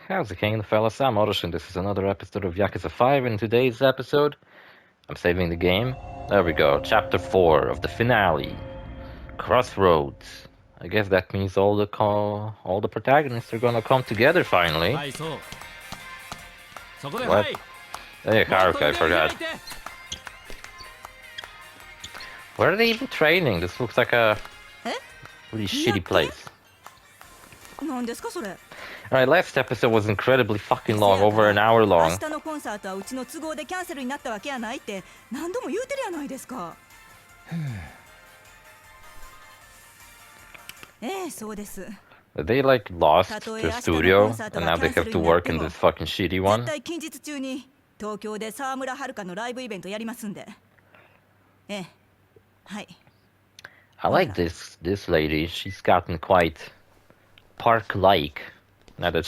How's it going, fellas? I'm OrosZ, and this is another episode of Yakuza 5. In today's episode, I'm saving the game. There we go, Chapter 4 of the finale. Crossroads. I guess that means all the protagonists are gonna come together finally. What? Hey, Haruka, I forgot. Where are they even training? This looks like a really shitty place. Alright, last episode was incredibly fucking long, over an hour long. They like lost their studio, and now they have to work in this fucking shitty one. I like this lady. She's gotten quite park-like now that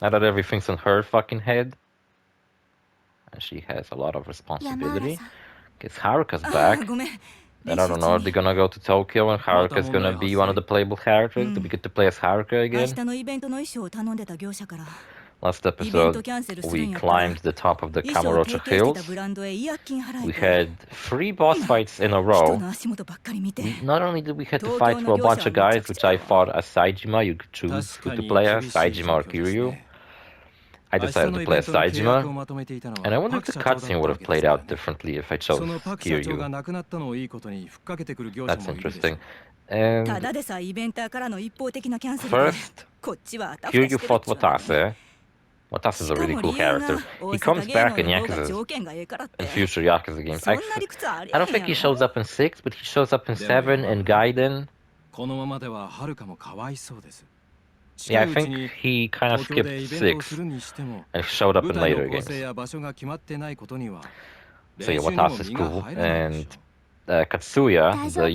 everything's on her fucking head, and she has a lot of responsibility. Guess Haruka's back. And I don't know, are they gonna go to Tokyo and Haruka's gonna be one of the playable characters? Do we get to play as Haruka again? Last episode, we climbed the top of the Kamurocho Hills. We had 3 boss fights in a row. Not only did we have to fight through a bunch of guys, which I fought as Saejima. You could choose who to play as, Saejima or Kiryu. I decided to play as Saejima, and I wonder if the cutscene would have played out differently if I chose Kiryu. That's interesting. And first, Kiryu fought Watase. Watase is a really cool character. He comes back in future Yakuza games. I don't think he shows up in 6, but he shows up in 7 and Gaiden. Yeah, I think he kind of skipped 6 and showed up in later games. So yeah, Watase is cool. And Katsuya, the,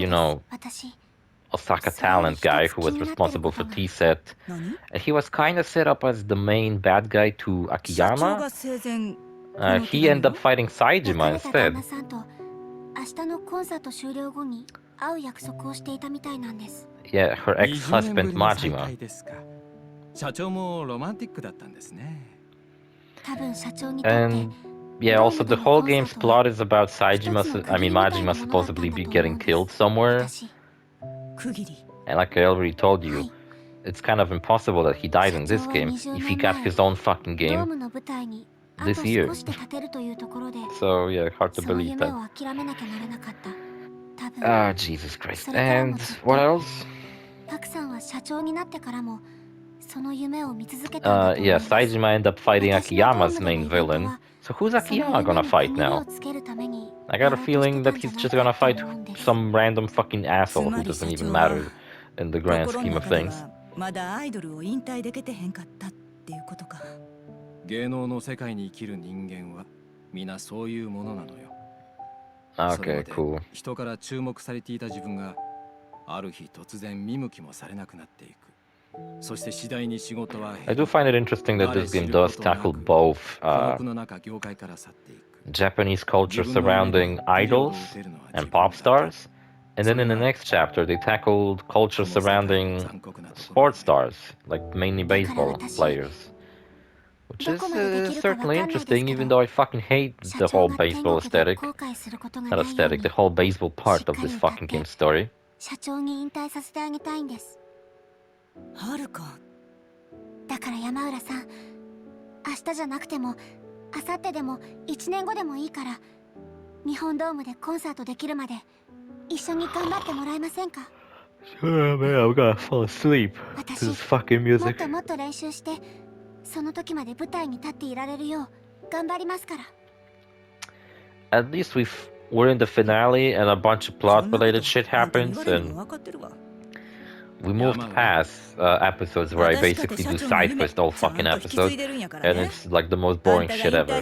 Osaka talent guy who was responsible for T-Set, and he was kind of set up as the main bad guy to Akiyama. He ended up fighting Saejima instead. Yeah, her ex-husband Majima. And yeah, also the whole game's plot is about Majima supposedly be getting killed somewhere. And like I already told you, it's kind of impossible that he died in this game if he got his own fucking game this year. So yeah, hard to believe that. Ah, Jesus Christ. And what else? Yeah, Saejima ended up fighting Akiyama's main villain. So who's Akiyama gonna fight now? I got a feeling that he's just gonna fight some random fucking asshole who doesn't even matter in the grand scheme of things. Okay, cool. I do find it interesting that this game does tackle both Japanese culture surrounding idols and pop stars, and then in the next chapter they tackled culture surrounding sports stars, like mainly baseball players, which is certainly interesting, even though I fucking hate the whole baseball aesthetic. Not aesthetic, the whole baseball part of this fucking game story. Oh man, I'm gonna fall asleep. This is fucking music. At least we're in the finale and a bunch of plot related shit happens, and we moved past episodes where I basically do side quest all fucking episode, and it's like the most boring shit ever.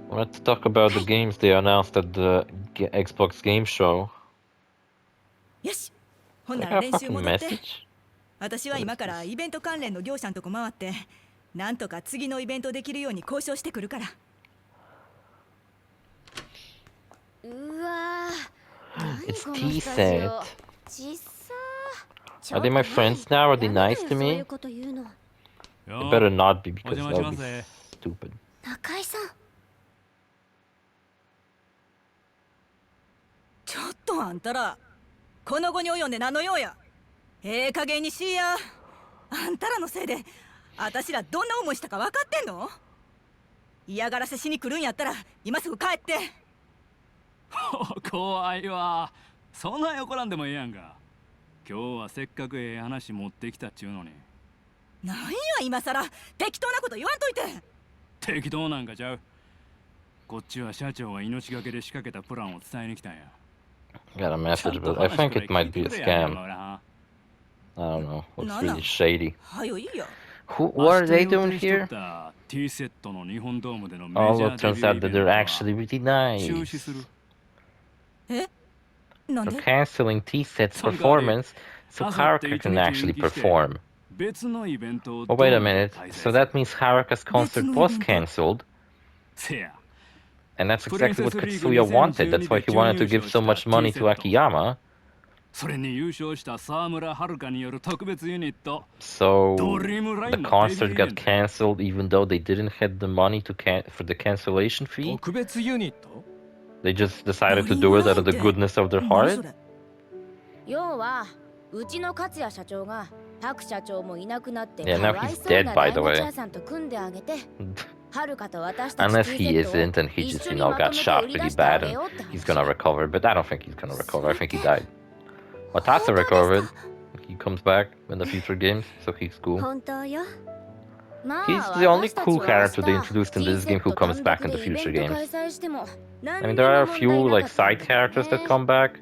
Let's talk about the games they announced at the Xbox Game Show. Is that a fucking message? It's T-Set. Are they my friends now? Are they nice to me? They better not be, because that would be stupid. 中井さん。ちょっとあんたら、この後に及んで何の用や。加減にしいや。あんたらのせいで、私らどんな思いしたか分かってんの？嫌がらせしに来るんやったら、今すぐ帰って。怖いわ。そんな怒らんでもええやんか。今日はせっかくええ話持ってきたっちゅうのに。なんや今さら適当なこと言わんといて。適当なんかちゃう。こっちは社長が命がけで仕掛けたプランを伝えに来たんや。Got a message, but I think it might be a scam. I don't know. Looks really shady. What are they doing here? Oh, it turns out that they're actually really nice. They're canceling T-Set's performance so Haruka can actually perform. Oh, wait a minute. So that means Haruka's concert was cancelled? And that's exactly what Katsuya wanted. That's why he wanted to give so much money to Akiyama. So the concert got cancelled even though they didn't have the money to for the cancellation fee? They just decided to do it out of the goodness of their heart? Yeah, now he's dead, by the way. Unless he isn't and he just, got shot really bad and he's gonna recover, but I don't think he's gonna recover. I think he died. Watasa recovered. He comes back in the future games, so he's cool. He's the only cool character they introduced in this game who comes back in the future games. I mean, there are a few, side characters that come back,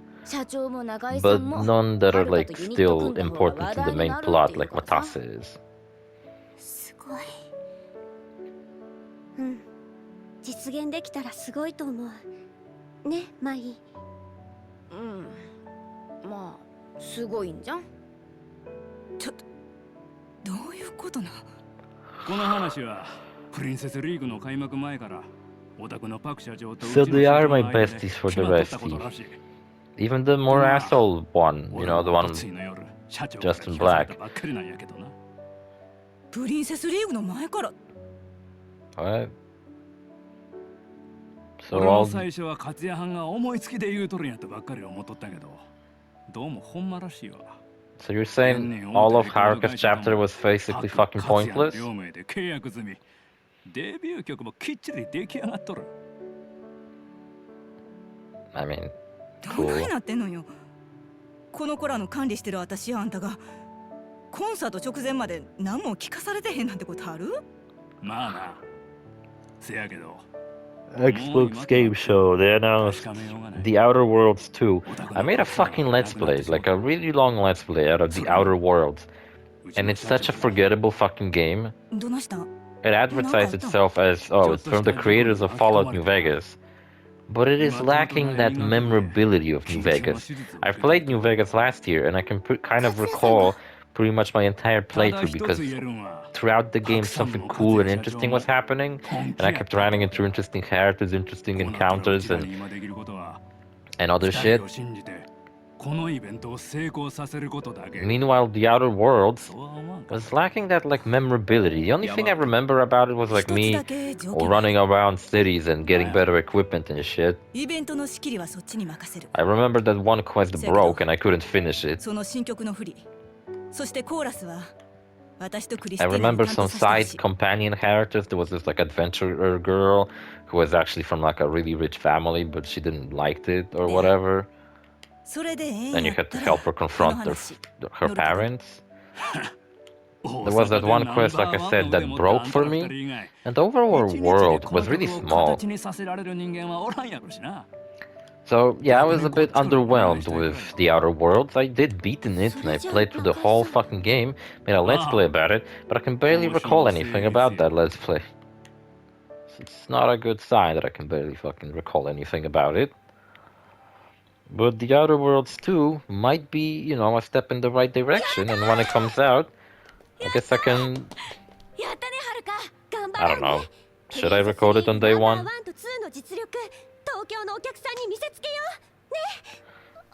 but none that are, still important in the main plot like Watasa is. 実現できたらすごいと思う。ね、マイ。まあ、すごいんじゃん。ちょっと、どういうことな？この話はプリンセスリーグの開幕前からオタクのパク社長と So they are my besties for the Besties. Even the more asshole one, the one just in black. プリンセスリーグの前から。What? So 俺も最初は勝也藩が思いつきで言うとるんやとばっかり思っとったけど、どうもほんまらしいわ。So you're saying all of Haruka's chapter was basically fucking pointless? 契約済み。デビュー曲もきっちり出来上がっとる。I mean, どないなってんのよ。この子らの管理してる私やあんたがコンサート直前まで何も聞かされてへんなんてことある？まあな。せやけど。Xbox Game Show, they announced The Outer Worlds 2. I made a fucking Let's Play, a really long Let's Play out of The Outer Worlds. And it's such a forgettable fucking game. It advertised itself as, it's from the creators of Fallout New Vegas. But it is lacking that memorability of New Vegas. I played New Vegas last year, and I can kind of recall pretty much my entire playthrough because throughout the game something cool and interesting was happening, and I kept running into interesting characters, interesting encounters, and other shit. Meanwhile, The Outer Worlds was lacking that memorability. The only thing I remember about it was me running around cities and getting better equipment and shit. I remember that one quest broke and I couldn't finish it. I remember some side companion characters. There was this adventurer girl who was actually from a really rich family, but she didn't like it or whatever. Then you had to help her confront her parents. There was that one quest, like I said, that broke for me, and the overall world was really small. So yeah, I was a bit underwhelmed with The Outer Worlds. I did beat it, and I played through the whole fucking game, made a Let's Play about it, but I can barely recall anything about that Let's Play. It's not a good sign that I can barely fucking recall anything about it. But The Outer Worlds 2 might be, a step in the right direction, and when it comes out, I guess I can... I don't know. Should I record it on day one?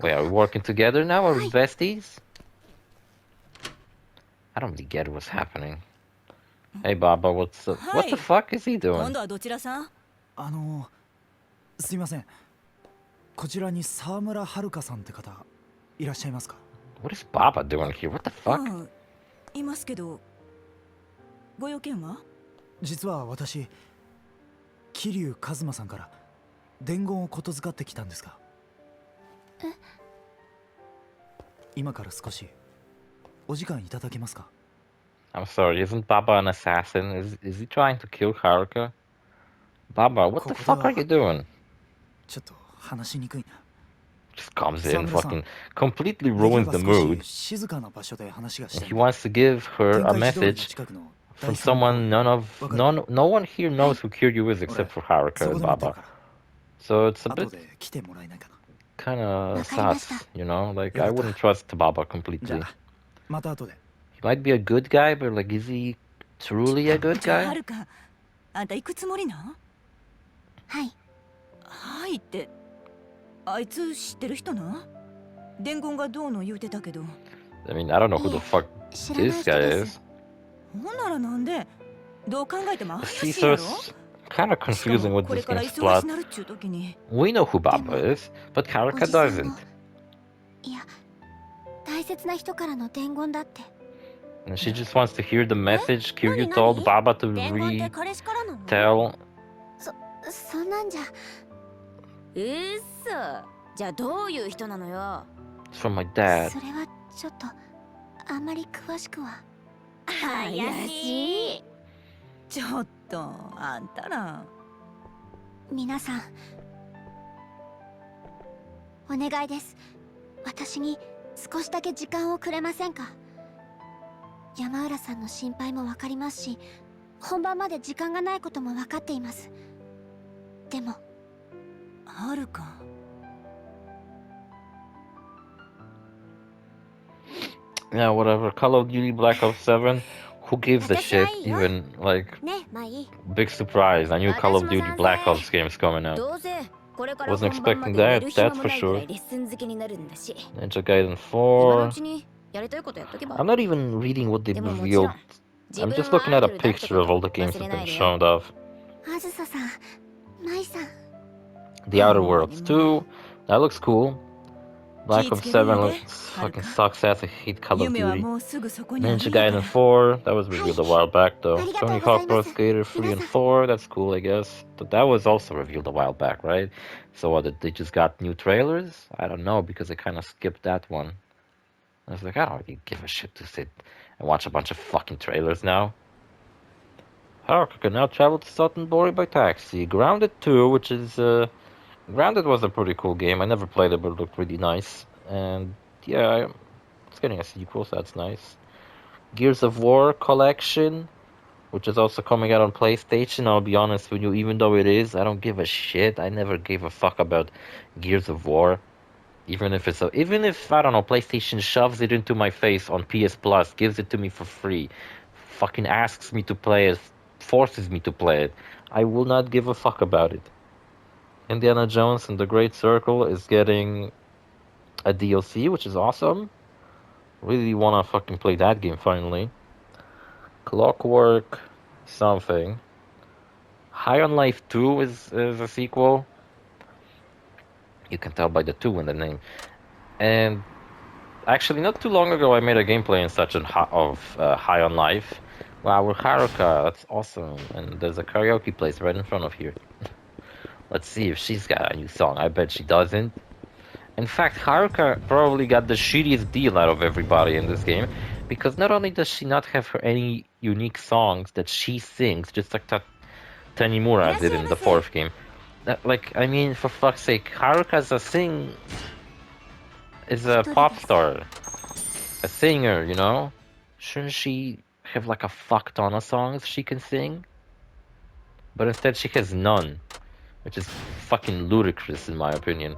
Wait, are we working together now? Are we besties? I don't really get what's happening. Hey, Baba, what's up? What the Hi. fuck is he 今 doing? 度はどちらさん？すいません。こちらに沢村遥さんって方いらっしゃいますか？ What is Baba doing here? What the う fuck? ん、いますけど。ご用件は？実は私、桐生一馬さんから伝言をことづかってきたんですが。今から少しお時間いただけますか？ I'm sorry, isn't Baba an assassin? Is he trying to kill Haruka? Baba, what the fuck are you doing? ちょっと話しにくいな。 Just comes in, Samura-san. fucking completely ruins the できれば少 mood. し静かな場所で話がした And い he wants to give her a 天下一通りの message 近くの from 第三 someone 公園。 no one here knows who Kiryu is except for そ Haruka こ and で待ってる Baba. から。 So it's a 後 bit で来てもらえないかな。 kind of わかりました。 sus, you know? Like, I wouldn't trust Baba じゃ completely. あ、また後で。 He might be a good guy, but like, is he truly a good じゃあは guy? るか、あんた行くつもりなん？はい。はいって、あいつ知ってる人なん？伝言がどうの言うてたけど。I mean, I don't know who the fuck 知らない this 人 guy です is. ほんならなんで？どう考えても怪 See, しい so やろ？ it's kind of しか confusing も with これ this から game's 忙し plot. なるっちゅう時に。 We know who Baba is, but お Haruka じさん doesn't. のいや大切な人からの伝言だって。 And she just wants to hear the message Kiryu 何 told Baba to 伝言って彼氏からなの？ retell. そんなんじゃ。じゃあどういう人なのよ？ It's from my dad. それはちょっとあんまり詳しくは。怪しい。ちょっとあんたら。皆さんお願いです。私に少しだけ時間をくれませんか？山浦さんの心配もわかりますし、本番まで時間がないことも分かっています。でもはるか。Yeah, whatever. Call of Duty Black Ops 7. Who gives a shit? Even like ね、まあいい。 big surprise. I knew Call of Duty Black Ops games coming out. どうせこれから Wasn't 本番ま expecting で寝 that. る暇 That's も for ないぐら sure. いレッスン好きになるんだし。 Ninja Gaiden 今のう 4. ちにやりたいことやっとけば。 I'm not even reading what they でももちろ revealed. ん。自 I'm 分 just は looking ア at イ a ドルだって picture of こ all と the games 忘 that れ have な been いでよ。 shown off. あずささん、舞さん。 The Outer Worlds 2. That looks cool. Black Ops 7 looks fucking sucks ass. I hate Call of 夢は Duty. もうすぐそこにある Ninja んやから Gaiden 4. That was revealed a while back though. ありがとう Tony ござい Hawk ま Pro す。 Skater 3 and 皆さん。 4. That's cool, I guess. But that was also revealed a while back, right? So what, they just got new trailers? I don't know, because I kind of skipped that one. I was like, I don't really give a shit to sit and watch a bunch of fucking trailers now. Haruka can now travel to Sotenbori by taxi. Grounded 2, which is, Grounded was a pretty cool game. I never played it, but it looked really nice. And, yeah, it's getting a sequel, so that's nice. Gears of War Collection, which is also coming out on PlayStation. I'll be honest with you, even though it is, I don't give a shit. I never gave a fuck about Gears of War. Even if I don't know, PlayStation shoves it into my face on PS Plus, gives it to me for free, fucking asks me to play it, forces me to play it, I will not give a fuck about it. Indiana Jones and the Great Circle is getting a DLC, which is awesome. Really wanna fucking play that game finally. Clockwork something. High on Life 2 is a sequel. You can tell by the 2 in the name. And actually, not too long ago, I made a gameplay in such of High on Life. Wow, with Haruka, that's awesome. And there's a karaoke place right in front of here. Let's see if she's got a new song. I bet she doesn't. In fact, Haruka probably got the shittiest deal out of everybody in this game, because not only does she not have any unique songs that she sings, just like Tanimura did in the 4th game. Like, I mean, for fuck's sake, Haruka's is a pop star, a singer, you know? Shouldn't she have like a fuck ton of songs she can sing? But instead she has none, which is fucking ludicrous in my opinion.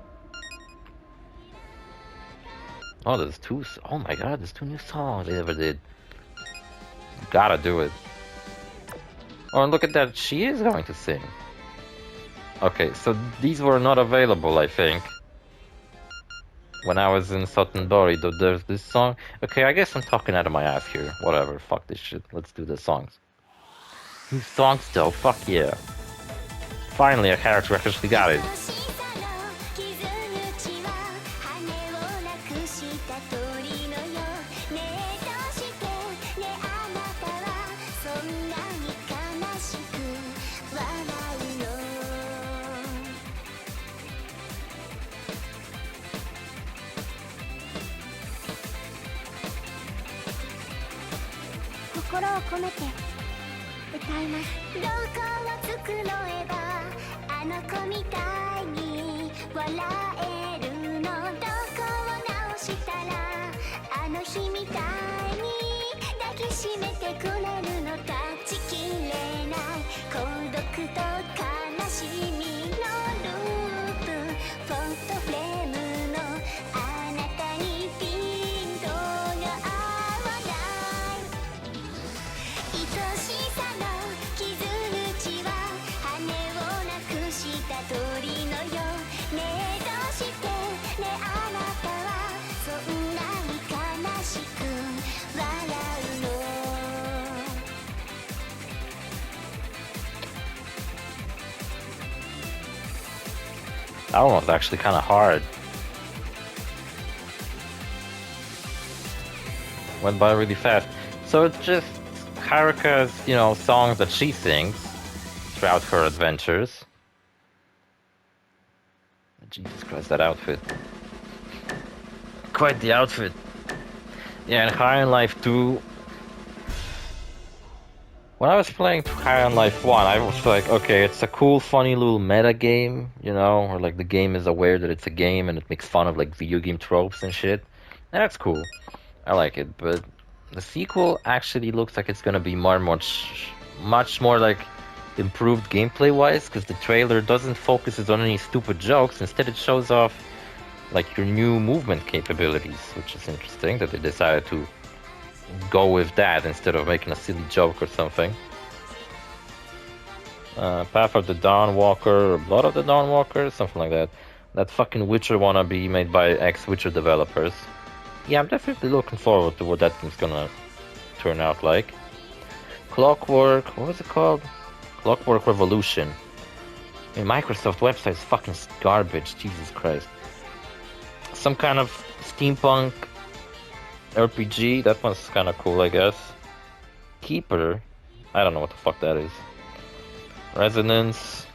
Oh, there's two. Oh my god, there's 2 new songs they ever did. Gotta do it. Oh, and look at that, she is going to sing. Okay, so these were not available, I think. when I was in Sotenbori, there's this song. Okay, I guess I'm talking out of my ass here. Whatever, fuck this shit. Let's do the songs. These songs though, fuck yeah. Finally, a character actually got it. That one was actually kind of hard. Went by really fast. So it's just Haruka's, you know, songs that she sings throughout her adventures. Jesus Christ, that outfit. Quite the outfit. Yeah, and High on Life 2. When I was playing High on Life 1, I was like, okay, it's a cool, funny little meta game, you know, where like the game is aware that it's a game and it makes fun of like video game tropes and shit. And that's cool. I like it, but the sequel actually looks like it's gonna be much more like improved gameplay-wise, because the trailer doesn't focus on any stupid jokes. Instead, it shows off like your new movement capabilities, which is interesting that they decided to go with that instead of making a silly joke or something. Path of the Dawnwalker, or Blood of the Dawnwalker, something like that. That fucking Witcher wannabe made by ex-Witcher developers. Yeah, I'm definitely looking forward to what that game's gonna turn out like. Clockwork, what was it called? Clockwork Revolution. I mean, Microsoft website's fucking garbage, Jesus Christ. Some kind of steampunk RPG, that one's kind of cool, I guess. Keeper, I don't know what the fuck that is. Resonance.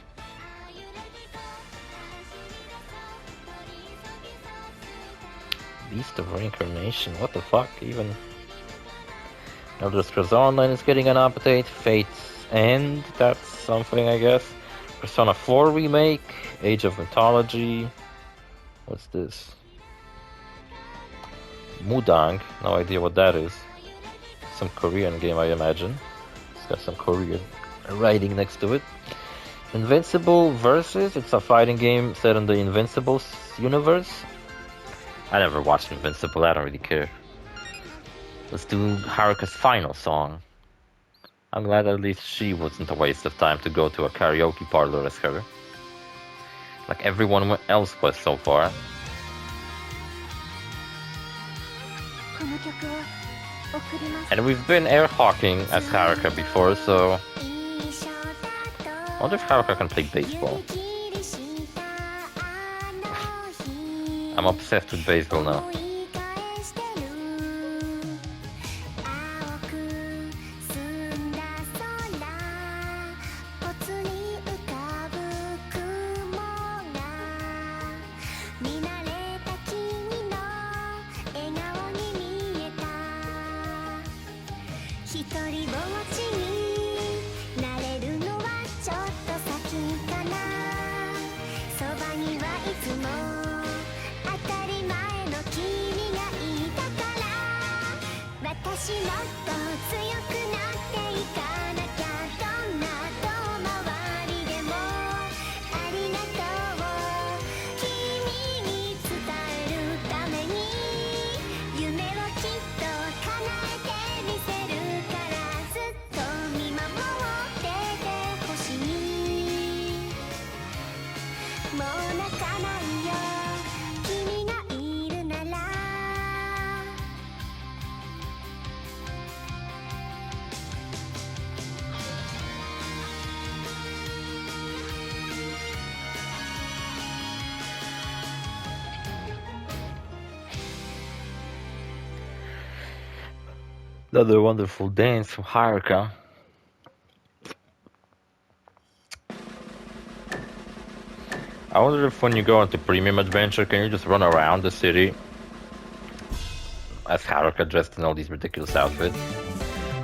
Beast of Reincarnation, what the fuck, even. Elder Scrolls Online is getting an update. Fate's End, that's something, I guess. Persona 4 remake. Age of Mythology. What's this? Mudang, no idea what that is. Some Korean game, I imagine. It's got some Korean writing next to it. Invincible Versus, it's a fighting game set in the Invincible universe. I never watched Invincible, I don't really care. Let's do Haruka's final song. I'm glad at least she wasn't a waste of time to go to a karaoke parlor as her. Like everyone else was so far. And we've been air hawking as Haruka before, so I wonder if Haruka can play baseball. I'm obsessed with baseball now. Another wonderful dance from Haruka. I wonder if when you go into Premium Adventure, can you just run around the city as Haruka dressed in all these ridiculous outfits?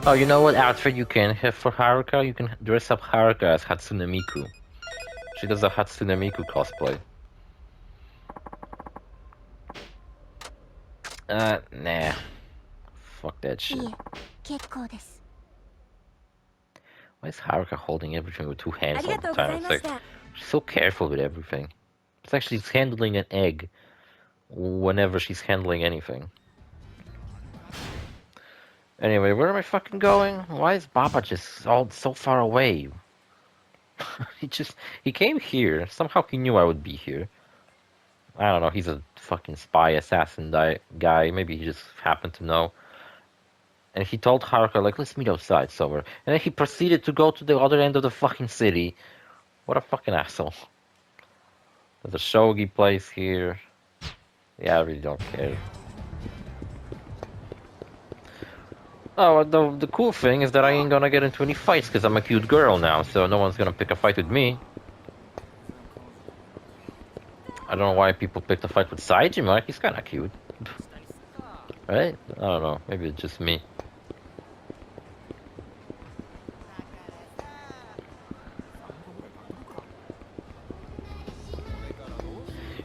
Oh, you know what outfit you can have for Haruka? You can dress up Haruka as Hatsune Miku. She does a Hatsune Miku cosplay. Nah. Fuck that shit. いえ、結構です。 Why is Haruka holding everything with two hands all the ありがとうご time? ざい It's ま like, した。 she's so careful with everything. It's like she's handling an egg whenever she's handling anything. Anyway, where am I fucking going? Why is Baba just all so far away? He came here. Somehow he knew I would be here. I don't know, he's a fucking spy assassin guy. Maybe he just happened to know. And he told Haruka, like, let's meet outside somewhere. And then he proceeded to go to the other end of the fucking city. What a fucking asshole. There's a shogi place here. Yeah, I really don't care. Oh, the cool thing is that I ain't gonna get into any fights because I'm a cute girl now, so no one's gonna pick a fight with me. I don't know why people picked a fight with Saejima. He's kinda cute. Right? I don't know. Maybe it's just me.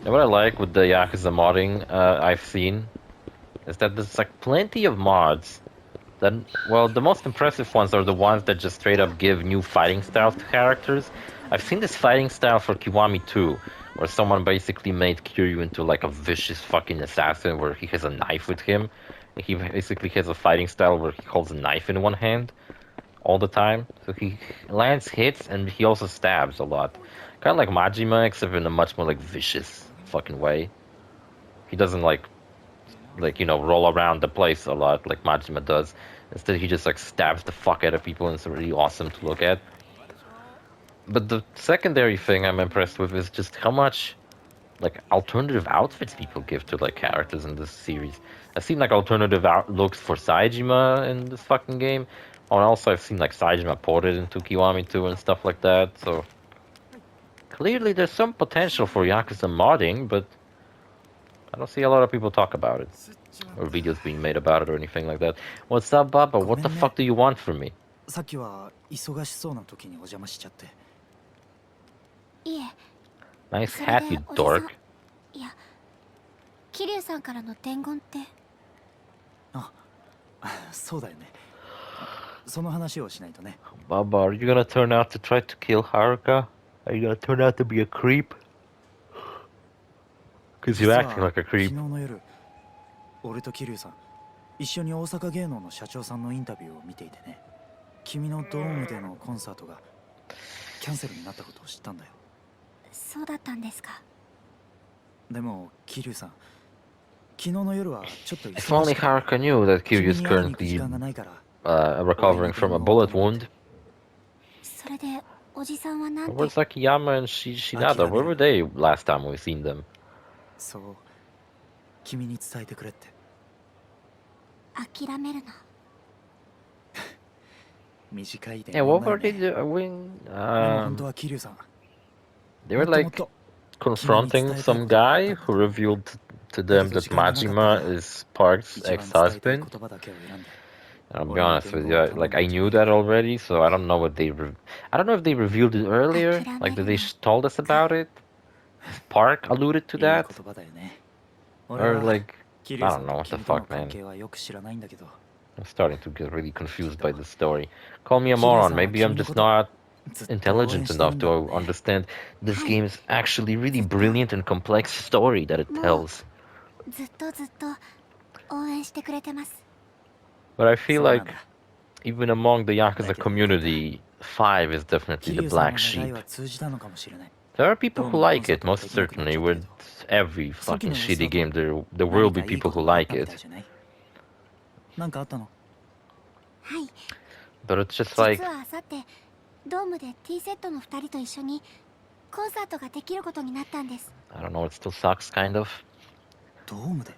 And what I like with the Yakuza modding I've seen is that there's like plenty of mods. Then, well, the most impressive ones are the ones that just straight up give new fighting styles to characters. I've seen this fighting style for Kiwami 2, where someone basically made Kiryu into like a vicious fucking assassin where he has a knife with him. He basically has a fighting style where he holds a knife in one hand all the time. So he lands hits and he also stabs a lot. Kind of like Majima, except in a much more like vicious fucking way. He doesn't like you know, roll around the place a lot like Majima does. Instead, he just like stabs the fuck out of people, and it's really awesome to look at. But the secondary thing I'm impressed with is just how much like alternative outfits people give to like characters in this series. I've seen like alternative looks for Saejima in this fucking game. Oh, and also I've seen like Saejima ported into Kiwami 2 and stuff like that. So clearly there's some potential for Yakuza modding, but I don't see a lot of people talk about it. Or videos being made about it or anything like that. What's up, Baba? What the fuck do you want from me? さっきは忙しそうな時にお邪魔しちゃって。いえ、 Nice hat, you dork. いや、桐生さんからの伝言って。あ、そうだよね。その話をしないとね。Baba, are you gonna turn out to try to kill Haruka? Are you gonna turn out to be a creep? Because you're acting like a creep. 昨日の夜、俺と桐生さん、一緒に大阪芸能の社長さんのインタビューを見ていてね。君のドームでのコンサートがキャンセルになったことを知ったんだよ。そうだったんですか。でも桐生さん、昨日の夜はちょっと If only Haruka knew that Kiryu is currently recovering from a bullet wound. それでおじさんはなんて。 Where's Akiyama and Shinada? Where were they last time we seen them? そう、君に伝えてくれって。諦めるな。短いで。Yeah, what were they doing? 本当は桐生さん。 They were like confronting some guy who revealed to them that Majima is Park's ex-husband. I'll be honest with you, like I knew that already, so I don't know what I don't know if they revealed it earlier, like that they told us about it. Park alluded to that, or like I don't know what the fuck, man. I'm starting to get really confused by the story. Call me a moron. Maybe I'm just not intelligent enough to understand this game's actually really brilliant and complex story that it tells. ずっとずっと応援してくれてます。 But I feel like even among the Yakuza community, 5 is definitely the black sheep. There are people who like it, most certainly. With every fucking shitty game, there will be people who like it. なんかあったの？はい。 But it's just like 実は明後日ドームで T セットの2人と一緒にコンサートができることになったんです。 I don't know, it still sucks kind of. ドームで？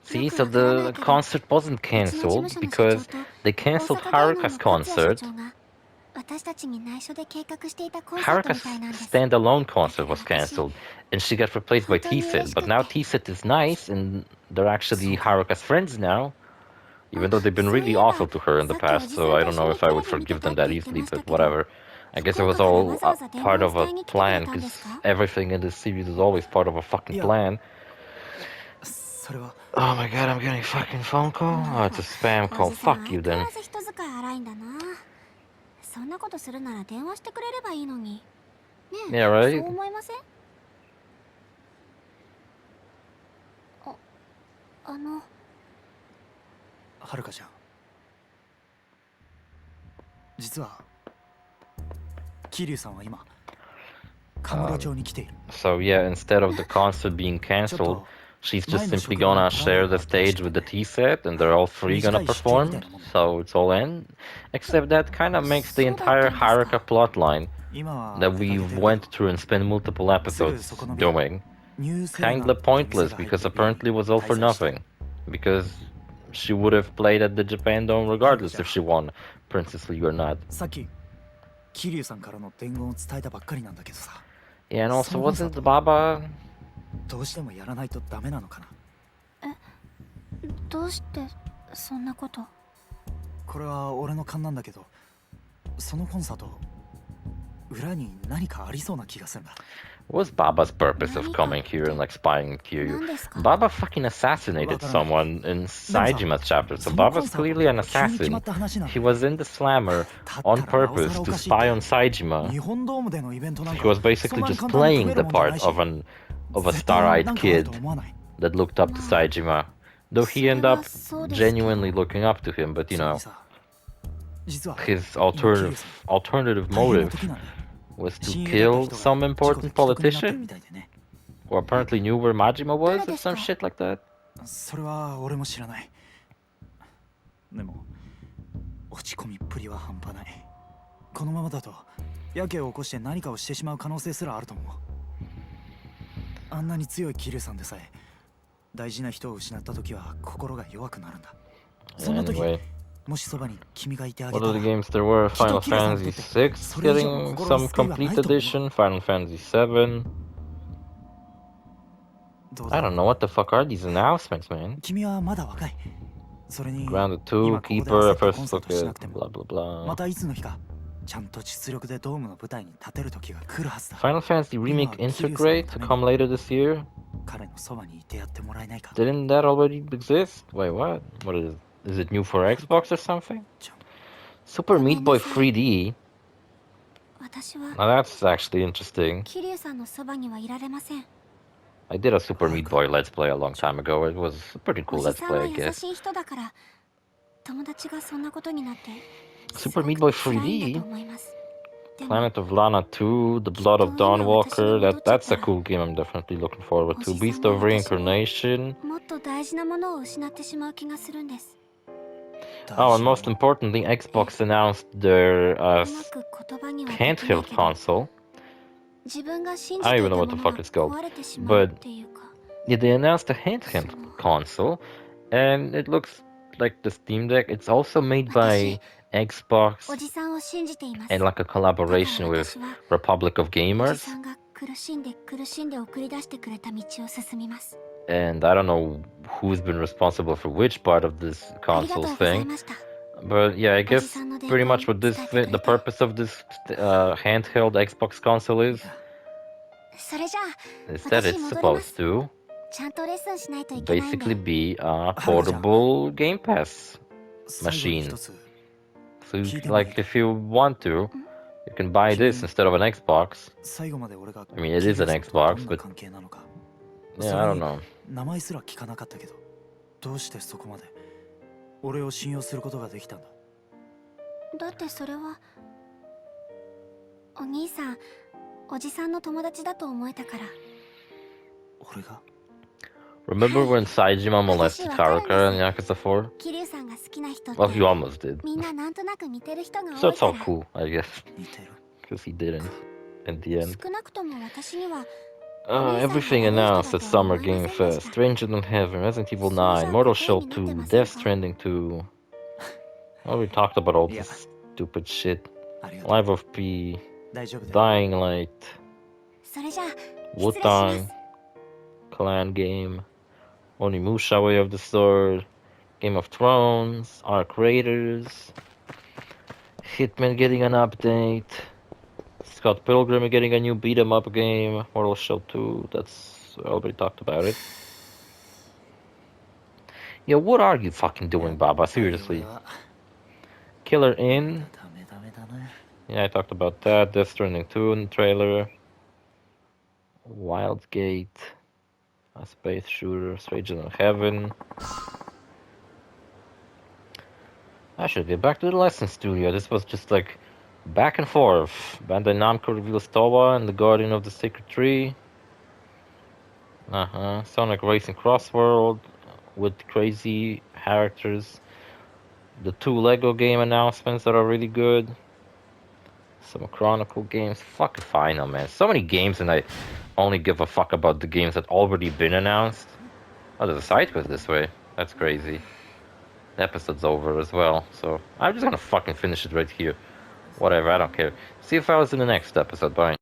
See, so the concert wasn't cancelled because they cancelled Haruka's concert. Haruka's standalone concert was cancelled, and she got replaced by T-Set. But now T-Set is nice, and they're actually Haruka's friends now. Even though they've been really awful to her in the past, so I don't know if I would forgive them that easily, but whatever. I guess it was all part of a plan, because everything in this series is always part of a fucking plan. Oh my god, I'm getting a fucking phone call? Oh, it's a spam call. Fuck you then. Yeah, right? はるかちゃん実は桐生さんは今カムロ町に来ている So yeah, instead of the concert being cancelled, she's just simply gonna share the stage with the T-Set, and they're all three gonna perform, so it's all in. Except that kind of makes the entire Haruka plotline that we went through and spent multiple episodes doing kinda pointless, because apparently it was all for nothing. Because she would have played at the Japan Dome regardless if she won Princess League or not. さっき桐生さんからの伝言を伝えたばっかりなんだけどさ Yeah, and also wasn't Baba... どうしてもやらないとダメなのかなどうしてそんなこと？これは俺の勘なんだけどそのコンサート裏に何かありそうな気がするんだ What's Baba's purpose of coming here and like spying on Kiryu? Baba fucking assassinated someone in Saijima's chapter, so Baba's clearly an assassin. He was in the slammer on purpose to spy on Saijima. He was basically just playing the part of a star-eyed kid that looked up to Saijima. Though he ended up genuinely looking up to him, but you know, his alternative motive was to kill some important politician who apparently knew where Majima was or some shit like that. それは俺も知らないでも落ち込みっぷりは半端ないこのままだとやけを起こして何かをしてしまう可能性すらあると思うあんなに強い桐生さんでさえ大事な人を失った時は心が弱くなるんだそんな時 What are the games there were? Final Fantasy VI getting some complete edition, Final Fantasy VII. I don't know what the fuck are these announcements, man. Grounded 2, Keeper, first look at blah blah blah. Final Fantasy Remake Integrate to come later this year. Didn't that already exist? Wait, what? What is it? Is it new for Xbox or something? Super Meat Boy 3D? Now that's actually interesting. I did a Super Meat Boy Let's Play a long time ago. It was a pretty cool Let's Play, I guess. Super Meat Boy 3D? Planet of Lana 2, The Blood of Dawnwalker, that's a cool game I'm definitely looking forward to. Beast of Reincarnation. Oh, and most importantly, Xbox announced their handheld console. I don't even know what the fuck it's called. But yeah, they announced a handheld console, and it looks like the Steam Deck. It's also made by Xbox and like a collaboration with Republic of Gamers. And I don't know who's been responsible for which part of this console thing. But yeah, I guess pretty much what the purpose of this handheld Xbox console is that it's supposed to basically be a portable Game Pass machine. So like if you want to, you can buy this instead of an Xbox. I mean, it is an Xbox, but yeah, I don't know. 名前すら聞かなかったけど、どうしてそこまで俺を信用することができたんだ。だってそれはお兄さん、おじさんの友達だと思えたから。俺が Remember when Saijima molested Haruka in Yakuza 4? Well, he almost did. So it's all cool, I guess. Because he didn't in the end. Everything announced at Summer Game Fest. Stranger Than Heaven, Resident Evil 9, Mortal Shell 2, Death Stranding 2. Well, we talked about all this stupid shit. Life of P, 大丈夫だよ Dying Light, それじゃあ失礼しま Wutang, す Clan Game, Onimusha Way of the Sword, Game of Thrones, Arc Raiders, Hitman getting an update, Scott Pilgrim getting a new beat 'em up game, Mortal Shell 2, that's I already talked about it. Yeah, what are you fucking doing, Baba? Seriously. Killer Inn. ダメダメだね Yeah, I talked about that. Death Stranding 2 in the trailer. Wildgate. A space shooter. Stranger Than Heaven. I should get back to the lesson studio. This was just like back and forth. Bandai Namco reveals Towa and the Guardian of the Sacred Tree. Sonic Racing Crossworld with crazy characters. The 2 Lego game announcements that are really good. Some Chronicle games. Fucking final, man. So many games, and I only give a fuck about the games that already been announced. Oh, there's a side quest this way. That's crazy. The episode's over as well, so I'm just gonna fucking finish it right here. Whatever, I don't care. See you fellas in the next episode. Bye.